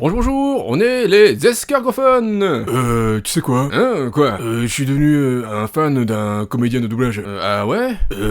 Bonjour, on est les escargophones. Tu sais quoi? Hein, quoi? Je suis devenu un fan d'un comédien de doublage. Ah ouais?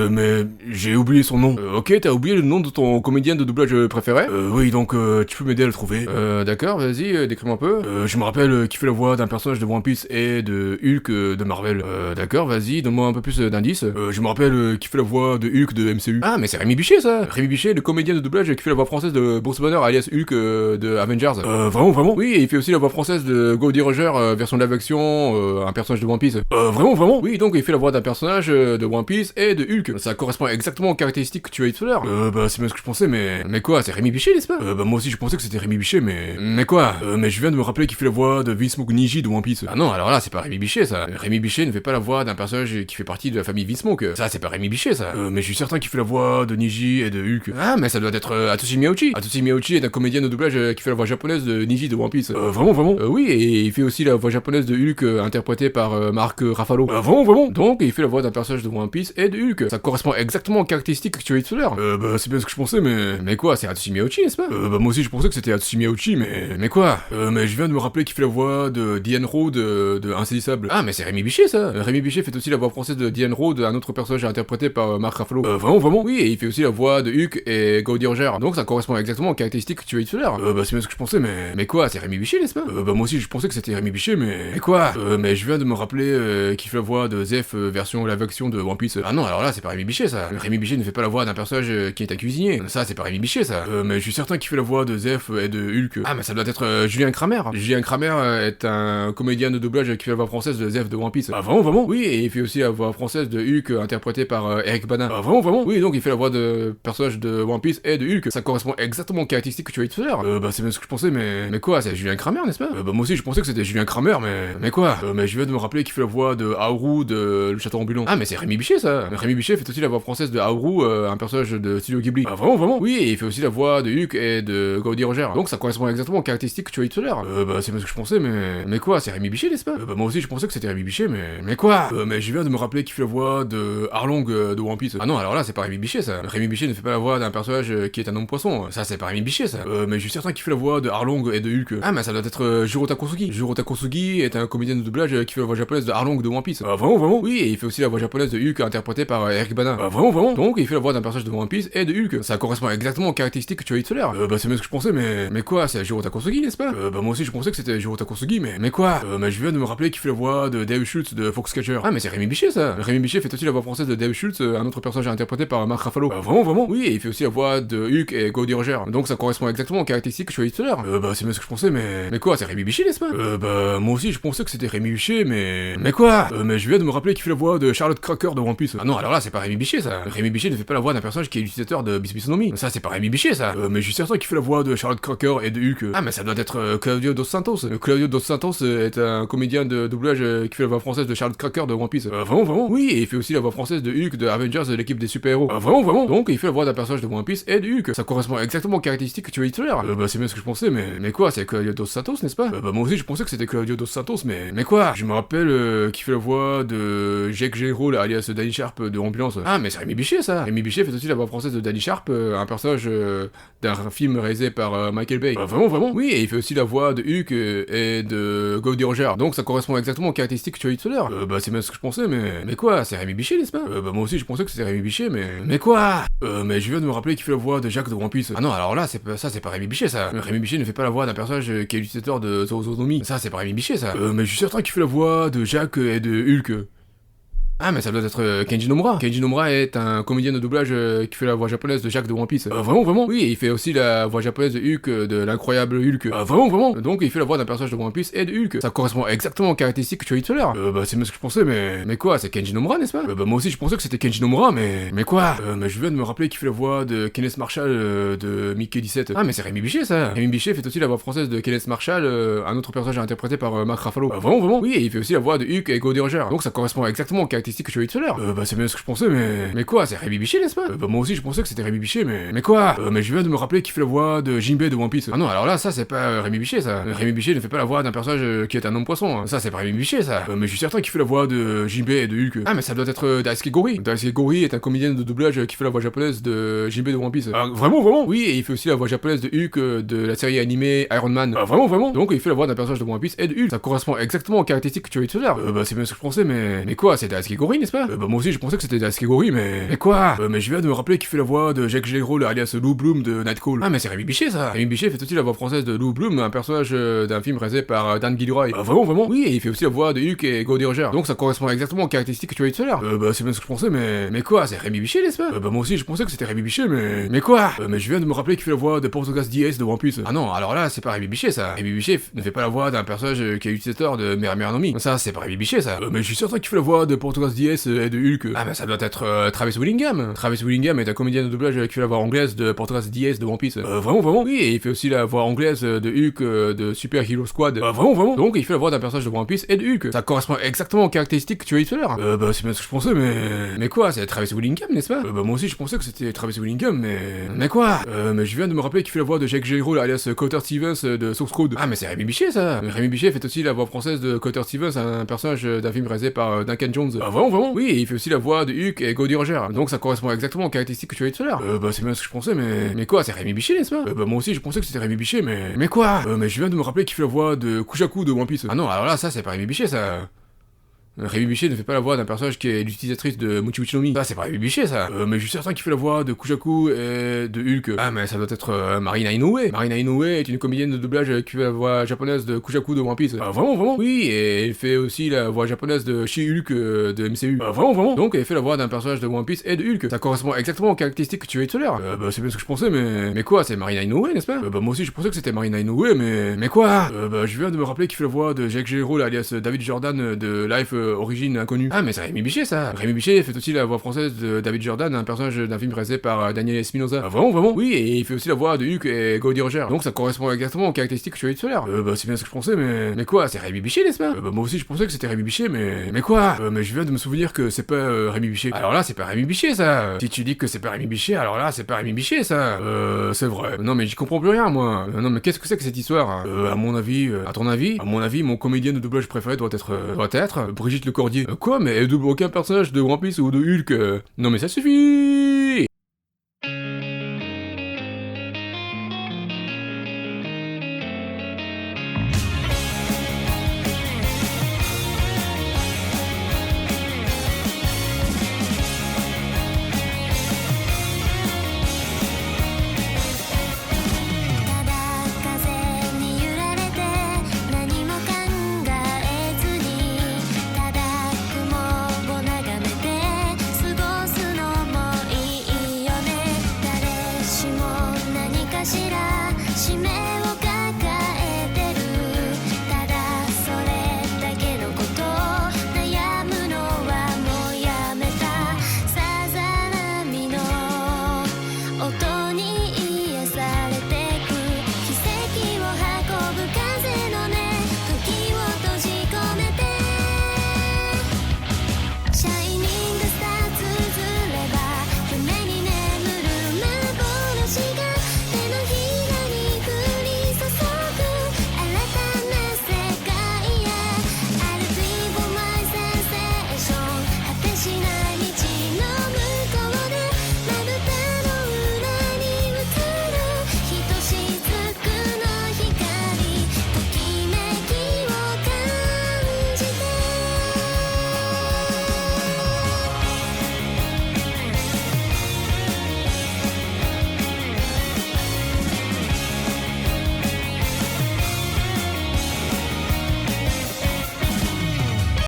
Mais j'ai oublié son nom. Ok, t'as oublié le nom de ton comédien de doublage préféré? Oui, donc tu peux m'aider à le trouver. D'accord, vas-y, décris-moi un peu. Je me rappelle qu'il fait la voix d'un personnage de One Piece et de Hulk de Marvel. D'accord, vas-y, donne-moi un peu plus d'indices. Je me rappelle qu'il fait la voix de Hulk de MCU. Ah, mais c'est Rémi Bichet, ça! Rémi Bichet, le comédien de doublage qui fait la voix française de Bruce Banner alias Hulk de Avengers. Vraiment? Oui, et il fait aussi la voix française de Goldie Roger, version live action, un personnage de One Piece. Vraiment? Oui, donc il fait la voix d'un personnage de One Piece et de Hulk. Ça correspond exactement aux caractéristiques que tu as dit tout à l'heure. C'est bien ce que je pensais, mais... Mais quoi, c'est Rémi Bichet, n'est-ce pas? moi aussi je pensais que c'était Rémi Bichet, mais... Mais quoi? Mais je viens de me rappeler qu'il fait la voix de Vinsmoke Niji de One Piece. Ah non, alors là, c'est pas Rémi Bichet, ça. Rémi Bichet ne fait pas la voix d'un personnage qui fait partie de la famille Vinsmoke. Ça, c'est pas Rémi Bichet, ça. Mais je suis certain qu'il fait la voix de Niji et de Hulk. Ah, mais ça doit être Atsushi Miyauchi. Atsushi Miyauchi est un comédien de doublage qui fait la voix japonaise de Niji de One Piece. Vraiment? Oui, et il fait aussi la voix japonaise de Hulk interprétée par Mark Ruffalo. Vraiment? Donc, il fait la voix d'un personnage de One Piece et de Hulk. Ça correspond exactement aux caractéristiques que tu as dit tout à l'heure. C'est bien ce que je pensais, mais... Mais quoi, c'est Atsushi Miyauchi, n'est-ce pas? Moi aussi je pensais que c'était Atsushi Miyauchi, mais... Mais quoi? Mais je viens de me rappeler qu'il fait la voix de Diane Road de Insaisissable. Ah, mais c'est Rémi Bichet, ça. Rémi Bichet fait aussi la voix française de Diane Road, un autre personnage interprété par Mark Ruffalo. Vraiment? Oui, et il fait aussi la voix de Hulk et Goldie Roger. Donc, ça correspond exactement aux caractéristiques que tu as dit tout à l'heure. C'est bien ce que je pensais, mais... Mais quoi, c'est Rémi Bichet, n'est-ce pas? Moi aussi je pensais que c'était Rémi Bichet, mais... Mais quoi? Mais je viens de me rappeler qu'il fait la voix de Zef version live action de One Piece. Ah non, alors là, c'est pas Rémi Bichet, ça. Rémi Bichet ne fait pas la voix d'un personnage qui est un cuisinier. Ça, c'est pas Rémi Bichet, ça. Mais je suis certain qu'il fait la voix de Zef et de Hulk. Ah, mais ça doit être Julien Kramer. Julien Kramer est un comédien de doublage qui fait la voix française de Zef de One Piece. Vraiment? Oui, et il fait aussi la voix française de Hulk interprété par Eric Bana. Vraiment? Oui, donc il fait la voix de personnage de One Piece et de Hulk. Ça correspond exactement aux caractéristiques que tu as dit tout à l'heure. C'est bien ce que je pensais, mais... Mais quoi, c'est Julien Kramer, n'est-ce pas? moi aussi je pensais que c'était Julien Kramer, mais... Mais quoi? Mais je viens de me rappeler qu'il fait la voix de Haoru de Le Château Ambulant. Ah, mais c'est Rémi Bichet, ça. Rémi Bichet fait aussi la voix française de Haoru, un personnage de Studio Ghibli. Vraiment? Oui, et il fait aussi la voix de Hulk et de Goldie Roger. Donc ça correspond exactement aux caractéristiques que tu as dit tout à l'heure. C'est bien ce que je pensais, mais... Mais quoi, c'est Rémi Bichet, n'est-ce pas? moi aussi je pensais que c'était Rémi Bichet, mais... Mais quoi? Mais je viens de me rappeler qu'il fait la voix de Arlong de One Piece. Ah non, alors là, c'est pas Rémi Bichet, ça. Rémi Bichet ne fait pas la voix d'un personnage qui est un homme poisson. Ça, c'est pas Rémi Bichet, ça. Mais je suis certain qu'il fait la voix de Arlong et de Hulk. Ah, mais ça doit être Jiro Takosugi. Jiro Takosugi est un comédien de doublage qui fait la voix japonaise de Arlong de One Piece. Vraiment? Oui, et il fait aussi la voix japonaise de Hulk interprétée par Eric Bana. Vraiment? Donc, il fait la voix d'un personnage de One Piece et de Hulk. Ça correspond exactement aux caractéristiques que tu as dit tout à l'heure. C'est bien ce que je pensais, mais... Mais quoi, c'est Jiro Takosugi, n'est-ce pas? moi aussi je pensais que c'était Jiro Takosugi, mais... Mais quoi? mais je viens de me rappeler qu'il fait la voix de Dave Schultz de Foxcatcher. Ah, mais c'est Rémi Bichet, ça. Rémi Bichet fait aussi la voix française de Dave Schultz, un autre personnage interprété par Mark Ruffalo. Vraiment? Oui, et il fait aussi la voix de Hulk et Goldie Roger. Donc ça correspond exactement aux caractéristiques que tu as dit tout à l'heure. C'est bien ce que je pensais, mais... Mais quoi, c'est Rémi Bichet, n'est-ce pas? Moi aussi je pensais que c'était Rémi Bichet, mais... Mais quoi? Mais je viens de me rappeler qu'il fait la voix de Charlotte Cracker de One Piece. Ah non, alors là, c'est pas Rémi Bichet, ça. Rémi Bichet ne fait pas la voix d'un personnage qui est l'utilisateur de Bisbissonomi. Ça, c'est pas Rémi Bichet, ça. Mais je suis certain qu'il fait la voix de Charlotte Cracker et de Hulk. Ah, mais ça doit être Claudio Dos Santos. Claudio Dos Santos est un comédien de doublage qui fait la voix française de Charlotte Cracker de One Piece. Vraiment? Oui, et il fait aussi la voix française de Hulk de Avengers de l'équipe des super-héros. Vraiment? Donc, il fait la voix d'un personnage de One Piece et de Hulk. Ça correspond exactement aux caractéristiques que tu as dit tout à l'heure. C'est bien ce que je pensais, mais... Mais quoi, c'est Claudio Dos Santos, n'est-ce pas? moi aussi je pensais que c'était Claudio Dos Santos, mais... Mais quoi? Je me rappelle qu'il fait la voix de Jake Gyllenhaal alias Danny Sharp de Ambulance. Ah, mais c'est Rémi Bichet, ça. Rémi Bichet fait aussi la voix française de Danny Sharp, un personnage d'un film réalisé par Michael Bay. Vraiment? Oui, et il fait aussi la voix de Hulk et de Goldie Roger. Donc ça correspond exactement aux caractéristiques que tu as dit tout à l'heure. C'est bien ce que je pensais, mais... Mais quoi, c'est Rémi Bichet, n'est-ce pas? moi aussi je pensais que c'était Rémi Bichet, mais... Mais quoi? Mais je viens de me rappeler qu'il fait la voix de Jacques de One Piece. Ah non, alors là, c'est pas Rémi Bichet, ça. Rémi Bichet ne fait pas la voix d'un personnage qui est l'utilisateur de Zoozonomi. Ça, c'est pas Rémi Bichet, ça. Mais je suis certain qu'il fait la voix de Jacques et de Hulk. Ah, mais ça doit être Kenji Nomura. Kenji Nomura est un comédien de doublage qui fait la voix japonaise de Jack de One Piece. Vraiment? Oui, et il fait aussi la voix japonaise de Hulk, de l'incroyable Hulk. Vraiment? Donc il fait la voix d'un personnage de One Piece et de Hulk. Ça correspond exactement aux caractéristiques que tu as dit tout à l'heure. C'est bien ce que je pensais, mais... Mais quoi, c'est Kenji Nomura, n'est-ce pas? moi aussi je pensais que c'était Kenji Nomura, mais... Mais quoi? mais je viens de me rappeler qu'il fait la voix de Kenneth Marshall de Mickey 17. Ah, mais c'est Rémi Bichet, ça. Rémi Bichet fait aussi la voix française de Kenneth Marshall, un autre personnage interprété par Mark Ruffalo. Vraiment? Oui, et il fait aussi la voix de Hulk et Goldie Roger. Donc ça correspond exactement aux caractéristiques caractéristiques que tu as eu tout à l'heure. Bah c'est bien ce que je pensais, mais... Mais quoi, c'est Rémi Bichet, n'est-ce pas? Bah moi aussi je pensais que c'était Rémi Bichet, mais quoi? Mais je viens de me rappeler qu'il fait la voix de Jinbei de One Piece. Ah non, alors là, ça c'est pas Rémi Bichet, ça. Rémi Bichet ne fait pas la voix d'un personnage qui est un homme poisson. Ça c'est pas Rémi Bichet, ça. Mais je suis certain qu'il fait la voix de Jinbei et de Hulk. Ah mais ça doit être Daisuke Gori. Daisuke Gori est un comédien de doublage qui fait la voix japonaise de Jinbei de One Piece. Ah vraiment, vraiment? Oui, et il fait aussi la voix japonaise de Hulk de la série animée Iron Man. Ah vraiment, vraiment? Donc il fait la voix d'un personnage de One Piece et de Hulk. Ça correspond exactement aux caractéristiques que tu as eu tout à l'heure. Bah c'est bien ce que je pensais, mais quoi, c'est Daisuke Gori, n'est-ce pas? Bah moi aussi je pensais que c'était Daisuke Gori, mais quoi? Mais je viens de me rappeler qu'il fait la voix de Jake Gyllenhaal alias Lou Bloom de Nightcall. Ah mais c'est Rémi Bichet, ça. Rémi Bichet fait aussi la voix française de Lou Bloom, un personnage d'un film réalisé par Dan Gilroy. Ah vraiment, vraiment? Oui, et il fait aussi la voix de Hulk et Goldie Roger. Donc ça correspond exactement aux caractéristiques que tu as eu tout à l'heure. Bah c'est bien ce que je pensais, mais quoi, c'est Rémi Bichet, n'est-ce pas? Bah moi aussi je pensais que c'était Rémi Bichet, mais quoi? Mais je viens de me rappeler qu'il fait la voix de Portugas DS de One Piece. Ah non, alors là c'est pas Rémi Bichet, ça. Rémi Bichet ne fait pas la voix d'un personnage qui est utilisateur de Mère Nomi. Ça c'est pas Rémi Bichet, ça. Mais je suis certain qu'il fait la voix de Portugas DS et de Hulk. Ah bah ça doit être Travis Willingham. Travis Willingham est un comédien de doublage qui fait la voix anglaise de Portugas DS de One Piece. Vraiment, vraiment? Oui, et il fait aussi la voix anglaise de Hulk de Super Hero Squad. Vraiment, vraiment? Donc il fait la voix d'un personnage de One Piece et de Hulk. Ça correspond exactement aux caractéristiques que tu as eu tout à l'heure. Bah c'est bien ce que je pensais, mais quoi, c'est Travis Willingham, n'est-ce pas? Bah moi aussi je pensais que c'était Travis Willingham, mais quoi? Mais je viens de me rappeler qu'il fait la voix de Jake Gyllenhaal alias Cotter Stevens de Source Code. Ah mais c'est Rémi Bichet, ça. Rémi Bichet fait aussi la voix française de Cotter Stevens, un personnage d'un film réalisé par Duncan Jones. Vraiment, vraiment? Oui, et il fait aussi la voix de Hulk et Goldie Roger. Donc ça correspond exactement aux caractéristiques que tu as eu tout à l'heure. Bah c'est bien ce que je pensais, mais quoi, c'est Rémi Bichet, n'est-ce pas? Bah moi aussi je pensais que c'était Rémi Bichet, mais quoi? Mais je viens de me rappeler qu'il fait la voix de Kujaku de One Piece. Ah non, alors là, ça c'est pas Rémi Bichet, ça. Rémi Bichet ne fait pas la voix d'un personnage qui est l'utilisatrice de Mochi Mochi no Mi. Ça, c'est pas Rémi Bichet, ça. Mais je suis certain qu'il fait la voix de Kujaku et de Hulk. Ah, mais ça doit être Marina Inoue. Marina Inoue est une comédienne de doublage qui fait la voix japonaise de Kujaku de One Piece. Vraiment, vraiment? Oui, et elle fait aussi la voix japonaise de She-Hulk de MCU. Vraiment, vraiment? Donc, elle fait la voix d'un personnage de One Piece et de Hulk. Ça correspond exactement aux caractéristiques que tu as eu tout à l'heure. Bah, c'est bien ce que je pensais, mais quoi, c'est Marina Inoue, n'est-ce pas? Bah, moi aussi, je pensais que c'était Marina Inoue, mais quoi? Bah, je viens de me rappeler qu'il fait la voix de Jake Gyllenhaal alias David Jordan de Life Origin Inconnu. Ah mais c'est Rémi Bichet, ça. Rémi Bichet fait aussi la voix française de David Jordan, un personnage d'un film réalisé par Daniel Espinosa. Vraiment, vraiment? Oui, et il fait aussi la voix de Hulk et Goldie Roger. Donc ça correspond exactement aux caractéristiques que tu as eu tout à l'heure. Bah c'est bien ce que je pensais, mais quoi, c'est Rémi Bichet, n'est-ce pas? Bah moi aussi je pensais que c'était Rémi Bichet, mais quoi? Mais je viens de me souvenir que c'est pas Rémi Bichet. Alors là c'est pas Rémi Bichet, ça. Si tu dis que c'est pas Rémi Bichet, alors là c'est pas Rémi Bichet, ça. C'est vrai. Non mais j'y comprends plus rien, moi. Non mais qu'est-ce que c'est que cette histoire? À mon avis, à ton avis, à mon avis, mon comédien de doublage préféré doit être Brigitte Lecordier. Quoi? Mais elle double aucun personnage de One Piece ou de Hulk. Non mais ça suffit.